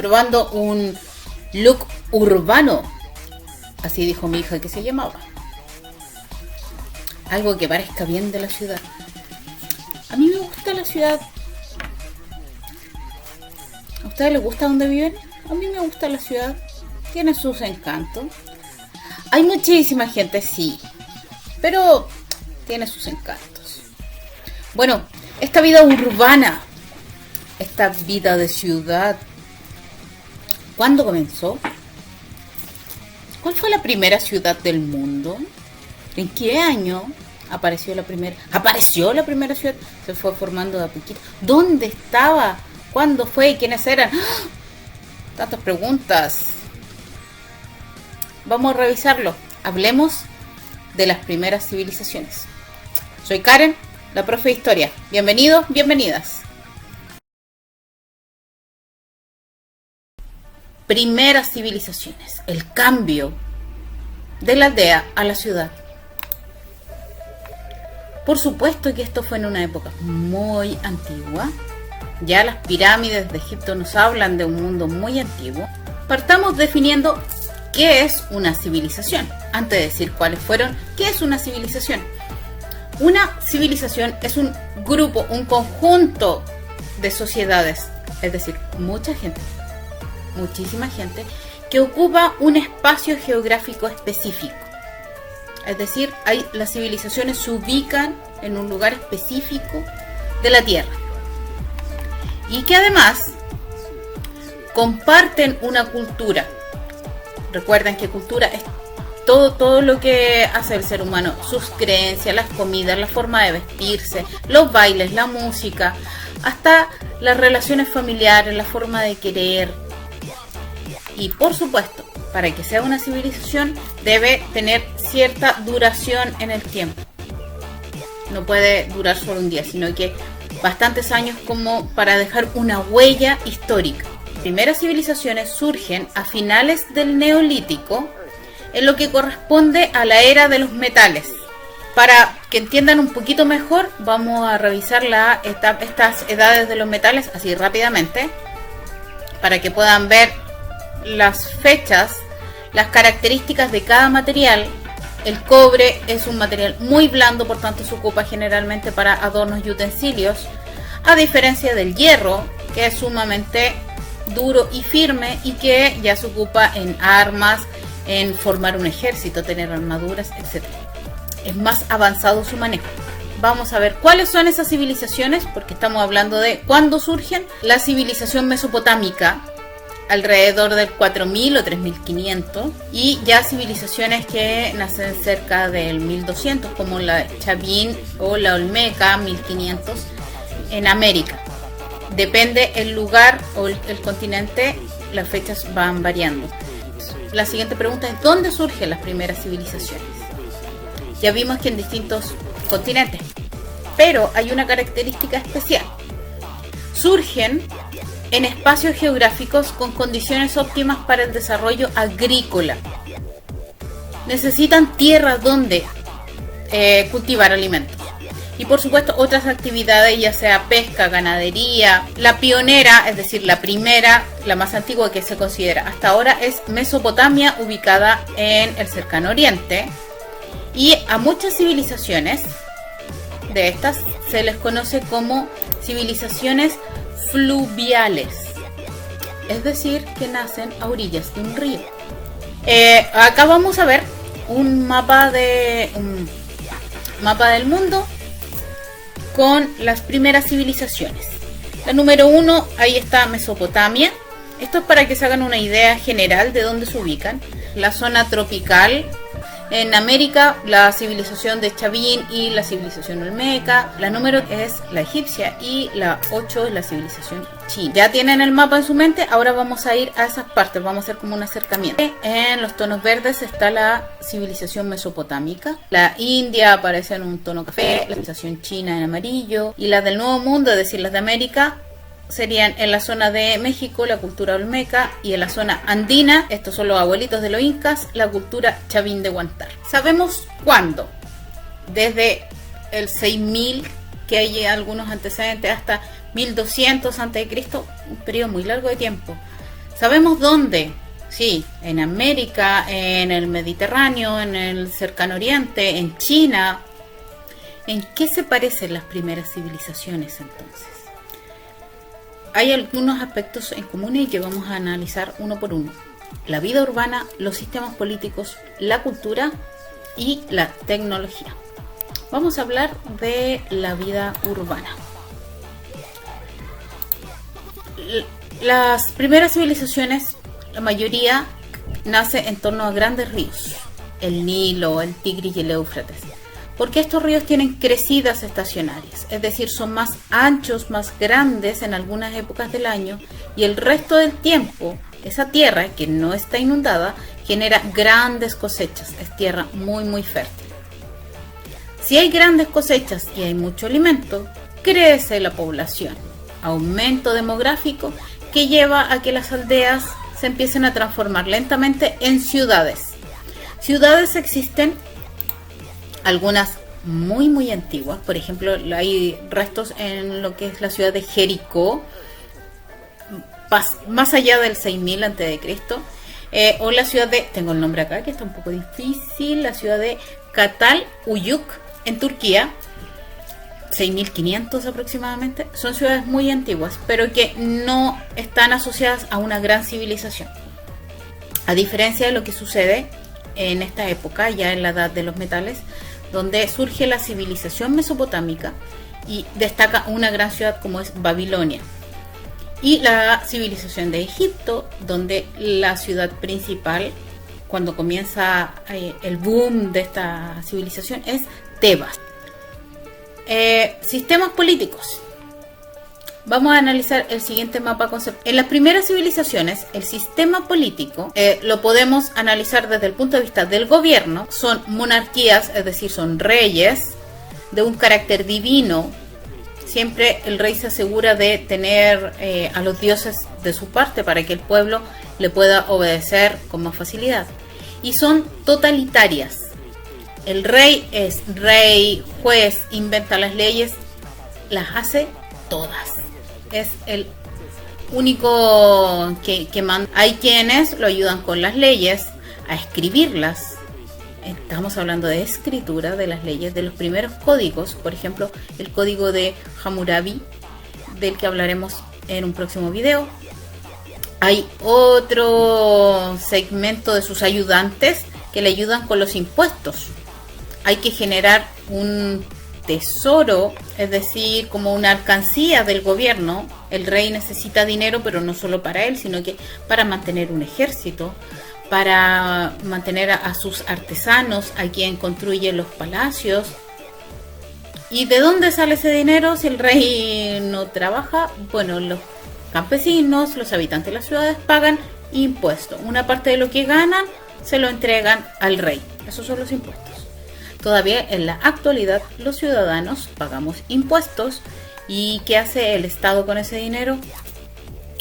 probando un look urbano. Así dijo mi hija que se llamaba. Algo que parezca bien de la ciudad. A mí me gusta la ciudad. ¿A ustedes les gusta donde viven? A mí me gusta la ciudad. Tiene sus encantos. Hay muchísima gente, sí. Pero tiene sus encantos. Bueno, esta vida urbana, esta vida de ciudad, ¿cuándo comenzó? ¿Cuál fue la primera ciudad del mundo? ¿En qué año apareció la primera? ¿Apareció la primera ciudad? Se fue formando de a poquito. ¿Dónde estaba? ¿Cuándo fue? ¿Quiénes eran? ¡Ah! Tantas preguntas. Vamos a revisarlo. Hablemos de las primeras civilizaciones. Soy Karen, la profe de historia. Bienvenidos, bienvenidas. Primeras civilizaciones. El cambio de la aldea a la ciudad. Por supuesto que esto fue en una época muy antigua. Ya las pirámides de Egipto nos hablan de un mundo muy antiguo. Partamos definiendo qué es una civilización. Antes de decir cuáles fueron, ¿qué es una civilización? Una civilización es un grupo, un conjunto de sociedades, es decir, mucha gente, muchísima gente, que ocupa un espacio geográfico específico. Es decir, las civilizaciones se ubican en un lugar específico de la Tierra. Y que además comparten una cultura. Recuerden que cultura es todo lo que hace el ser humano, sus creencias, las comidas, la forma de vestirse, los bailes, la música, hasta las relaciones familiares, la forma de querer. Y por supuesto, para que sea una civilización debe tener cierta duración en el tiempo. No puede durar solo un día, sino que bastantes años como para dejar una huella histórica. Primeras civilizaciones surgen a finales del Neolítico, en lo que corresponde a la era de los metales. Para que entiendan un poquito mejor, vamos a revisar estas edades de los metales así rápidamente, para que puedan ver las fechas, las características de cada material. El cobre es un material muy blando, por tanto se ocupa generalmente para adornos y utensilios, a diferencia del hierro, que es sumamente duro y firme y que ya se ocupa en armas, en formar un ejército, tener armaduras, etc. Es más avanzado su manejo. Vamos a ver cuáles son esas civilizaciones, porque estamos hablando de cuándo surgen. La civilización mesopotámica, alrededor del 4000 o 3500, y ya civilizaciones que nacen cerca del 1200, como la Chavín o la Olmeca, 1500, en América. Depende el lugar o el continente, las fechas van variando. La siguiente pregunta es: ¿dónde surgen las primeras civilizaciones? Ya vimos que en distintos continentes, pero hay una característica especial. Surgen en espacios geográficos con condiciones óptimas para el desarrollo agrícola. Necesitan tierra donde cultivar alimentos. Y por supuesto otras actividades, ya sea pesca, ganadería. La pionera, es decir, la primera, la más antigua que se considera hasta ahora, es Mesopotamia, ubicada en el cercano oriente. Y a muchas civilizaciones de estas se les conoce como civilizaciones fluviales, es decir, que nacen a orillas de un río. Acá vamos a ver un mapa del mundo con las primeras civilizaciones. La número 1, ahí está Mesopotamia. Esto es para que se hagan una idea general de dónde se ubican. La zona tropical. En América, la civilización de Chavín y la civilización Olmeca. La número es la egipcia y la 8 es la civilización china. Ya tienen el mapa en su mente, ahora vamos a ir a esas partes, vamos a hacer como un acercamiento. En los tonos verdes está la civilización mesopotámica. La India aparece en un tono café, la civilización china en amarillo, y las del Nuevo Mundo, es decir, las de América, serían en la zona de México la cultura olmeca, y en la zona andina, estos son los abuelitos de los incas, la cultura chavín de Huántar. ¿Sabemos cuándo? Desde el 6000, que hay algunos antecedentes, hasta 1200 a.C., un periodo muy largo de tiempo. Sabemos dónde, sí, en América, en el Mediterráneo, en el Cercano Oriente, en China. ¿En qué se parecen las primeras civilizaciones entonces? Hay algunos aspectos en común y que vamos a analizar uno por uno. La vida urbana, los sistemas políticos, la cultura y la tecnología. Vamos a hablar de la vida urbana. Las primeras civilizaciones, la mayoría nace en torno a grandes ríos, el Nilo, el Tigris y el Éufrates, porque estos ríos tienen crecidas estacionarias, es decir, son más anchos, más grandes en algunas épocas del año, y el resto del tiempo esa tierra que no está inundada genera grandes cosechas, es tierra muy fértil. Si hay grandes cosechas y hay mucho alimento, crece la población, aumento demográfico que lleva a que las aldeas se empiecen a transformar lentamente en ciudades. Ciudades existen, algunas muy antiguas, por ejemplo hay restos en lo que es la ciudad de Jericó, más allá del 6000 a.C., o la ciudad de, tengo el nombre acá que está un poco difícil, la ciudad de Çatalhöyük en Turquía, 6500 aproximadamente. Son ciudades muy antiguas, pero que no están asociadas a una gran civilización, a diferencia de lo que sucede en esta época, ya en la edad de los metales, donde surge la civilización mesopotámica y destaca una gran ciudad como es Babilonia, y la civilización de Egipto, donde la ciudad principal, cuando comienza el boom de esta civilización, es Tebas. Sistemas políticos. Vamos a analizar el siguiente mapa conceptual. En las primeras civilizaciones, el sistema político lo podemos analizar desde el punto de vista del gobierno. Son monarquías, es decir, son reyes de un carácter divino. Siempre el rey se asegura de tener a los dioses de su parte para que el pueblo le pueda obedecer con más facilidad. Y son totalitarias. El rey es rey, juez, inventa las leyes, las hace todas. Es el único que manda. Hay quienes lo ayudan con las leyes a escribirlas. Estamos hablando de escritura de las leyes, de los primeros códigos, por ejemplo, el código de Hammurabi, del que hablaremos en un próximo video. Hay otro segmento de sus ayudantes que le ayudan con los impuestos. Hay que generar un tesoro, es decir, como una alcancía del gobierno. El rey necesita dinero, pero no solo para él, sino que para mantener un ejército, para mantener a sus artesanos, a quien construye los palacios. ¿Y de dónde sale ese dinero si el rey no trabaja? Bueno, los campesinos, los habitantes de las ciudades pagan impuestos. Una parte de lo que ganan se lo entregan al rey. Esos son los impuestos. Todavía en la actualidad los ciudadanos pagamos impuestos. ¿Y qué hace el Estado con ese dinero?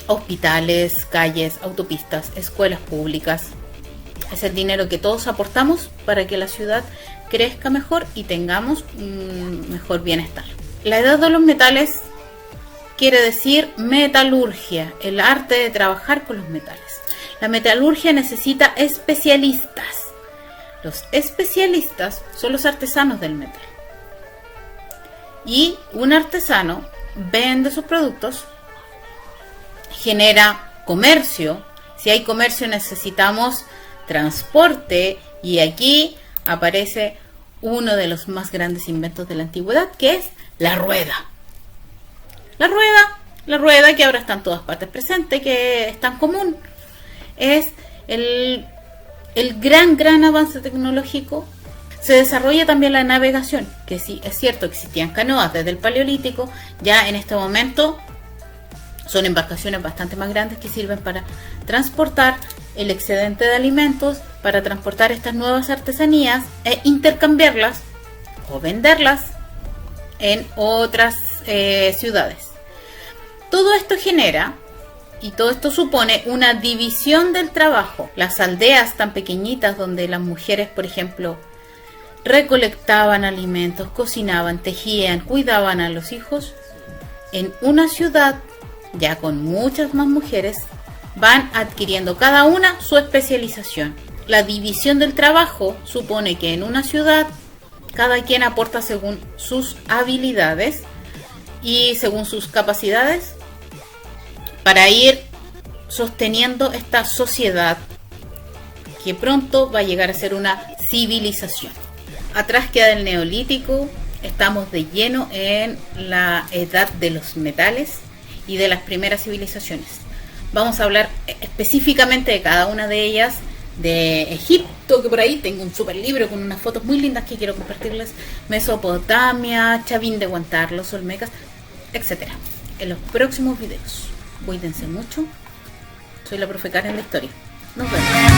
Hospitales, calles, autopistas, escuelas públicas. Es el dinero que todos aportamos para que la ciudad crezca mejor y tengamos un mejor bienestar. La edad de los metales quiere decir metalurgia, el arte de trabajar con los metales. La metalurgia necesita especialistas. Los especialistas son los artesanos del metal. Y un artesano vende sus productos, genera comercio. Si hay comercio necesitamos transporte, y aquí aparece uno de los más grandes inventos de la antigüedad, que es la rueda. La rueda que ahora está en todas partes presente, que es tan común, es el gran avance tecnológico. Se desarrolla también la navegación, que sí, es cierto, existían canoas desde el Paleolítico, ya en este momento son embarcaciones bastante más grandes que sirven para transportar el excedente de alimentos, para transportar estas nuevas artesanías e intercambiarlas o venderlas en otras ciudades. Todo esto genera y todo esto supone una división del trabajo. Las aldeas tan pequeñitas donde las mujeres, por ejemplo, recolectaban alimentos, cocinaban, tejían, cuidaban a los hijos, en una ciudad ya con muchas más mujeres van adquiriendo cada una su especialización. La división del trabajo supone que en una ciudad cada quien aporta según sus habilidades y según sus capacidades para ir sosteniendo esta sociedad que pronto va a llegar a ser una civilización. Atrás queda el neolítico, estamos de lleno en la edad de los metales y de las primeras civilizaciones. Vamos a hablar específicamente de cada una de ellas, de Egipto, que por ahí tengo un super libro con unas fotos muy lindas que quiero compartirles, Mesopotamia, Chavín de Huantar, los Olmecas, etc. En los próximos videos. Cuídense mucho. Soy la profe Karen de Historia. Nos vemos.